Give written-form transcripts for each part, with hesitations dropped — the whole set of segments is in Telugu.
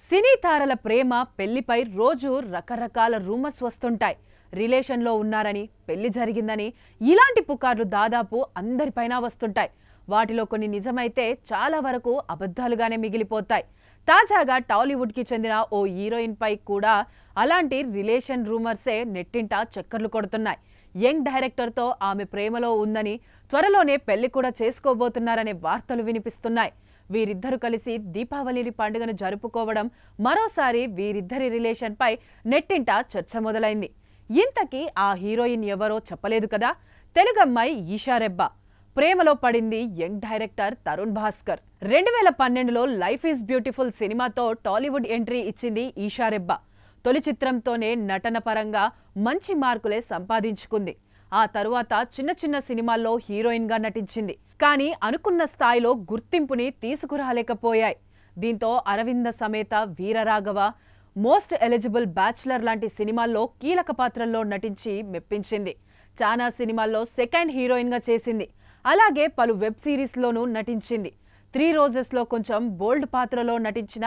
సినీ తారల ప్రేమ పెళ్లిపై రోజు రకరకాల రూమర్స్ వస్తుంటాయి. రిలేషన్లో ఉన్నారని, పెళ్లి జరిగిందని ఇలాంటి పుకార్లు దాదాపు అందరిపైన వస్తుంటాయి. వాటిలో కొన్ని నిజమైతే చాలా వరకు అబద్ధాలుగానే మిగిలిపోతాయి. తాజాగా టాలీవుడ్కి చెందిన ఓ హీరోయిన్ పై కూడా అలాంటి రిలేషన్ రూమర్సే నెట్టింట చక్కర్లు కొడుతున్నాయి. యంగ్ డైరెక్టర్తో ఆమె ప్రేమలో ఉందని, త్వరలోనే పెళ్లి కూడా చేసుకోబోతున్నారనే వార్తలు వినిపిస్తున్నాయి. వీరిద్దరూ కలిసి దీపావళి పండుగను జరుపుకోవడం మరోసారి వీరిద్దరి రిలేషన్పై నెట్టింట చర్చ మొదలైంది. ఇంతకీ ఆ హీరోయిన్ ఎవరో చెప్పలేదు కదా. తెలుగమ్మాయి ఈషా రెబ్బా ప్రేమలో పడింది యంగ్ డైరెక్టర్ తరుణ్ భాస్కర్. 2012లో లైఫ్ ఈజ్ బ్యూటిఫుల్ సినిమాతో టాలీవుడ్ ఎంట్రీ ఇచ్చింది ఈషా రెబ్బా. తొలి చిత్రంతోనే నటన పరంగా మంచి మార్కులే సంపాదించుకుంది. ఆ తరువాత చిన్న చిన్న సినిమాల్లో హీరోయిన్గా నటించింది. కానీ అనుకున్న స్థాయిలో గుర్తింపుని తీసుకురాలేకపోయాయి. దీంతో Aravinda Sametha Veeraraghava, most eligible bachelor లాంటి సినిమాల్లో కీలక పాత్రల్లో నటించి మెప్పించింది. చానా సినిమాల్లో సెకండ్ హీరోయిన్గా చేసింది. అలాగే పలు వెబ్ సిరీస్లోనూ నటించింది. 3 రోజెస్లో కొంచెం బోల్డ్ పాత్రలో నటించిన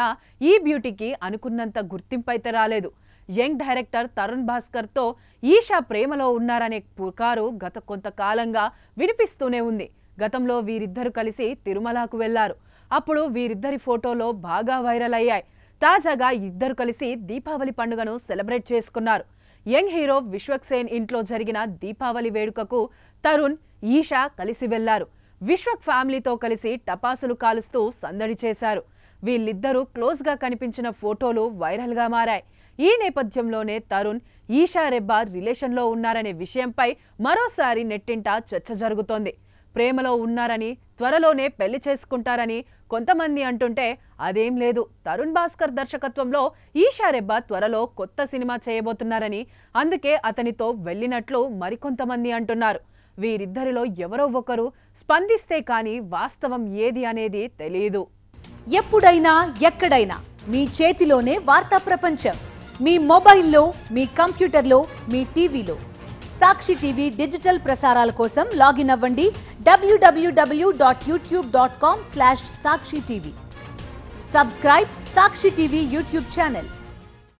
ఈ బ్యూటీకి అనుకున్నంత గుర్తింపైతే రాలేదు. యంగ్ డైరెక్టర్ తరుణ్ భాస్కర్తో ఈషా ప్రేమలో ఉన్నారనే పుకారు గత కొంతకాలంగా వినిపిస్తూనే ఉంది. గతంలో వీరిద్దరు కలిసి తిరుమలకు వెళ్లారు. అప్పుడు వీరిద్దరి ఫోటోలో బాగా వైరల్ అయ్యాయి. తాజాగా ఇద్దరు కలిసి దీపావళి పండుగను సెలబ్రేట్ చేసుకున్నారు. యంగ్ హీరో విశ్వక్ సేన్ ఇంట్లో జరిగిన దీపావళి వేడుకకు తరుణ్, ఈషా కలిసి వెళ్లారు. విశ్వక్ ఫ్యామిలీతో కలిసి టపాసులు కాలుస్తూ సందడి చేశారు. వీళ్ళిద్దరూ క్లోజ్గా కనిపించిన ఫోటోలు వైరల్గా మారాయి. ఈ నేపథ్యంలోనే తరుణ్, ఈషా రెబ్బా రిలేషన్లో ఉన్నారనే విషయంపై మరోసారి నెట్టింట చర్చ జరుగుతోంది. ప్రేమలో ఉన్నారని, త్వరలోనే పెళ్లి చేసుకుంటారని కొంతమంది అంటుంటే, అదేం లేదు, తరుణ్ భాస్కర్ దర్శకత్వంలో ఈషా రెబ్బా త్వరలో కొత్త సినిమా చేయబోతున్నారని, అందుకే అతనితో వెళ్ళినట్లు మరికొంతమంది అంటున్నారు. వీరిద్దరిలో ఎవరో ఒకరు స్పందిస్తే కానీ వాస్తవం ఏది అనేది తెలియదు. ఎప్పుడైనా ఎక్కడైనా మీ చేతిలోనే వార్తా ప్రపంచం. మీ మొబైల్లో, మీ కంప్యూటర్లో, మీ టీవీలో. సాక్షి టీవీ డిజిటల్ ప్రసారాల కోసం లాగిన్ అవ్వండి www.youtube.com/సాక్షి టీవీ. సబ్స్క్రైబ్ సాక్షి టీవీ యూట్యూబ్ ఛానల్.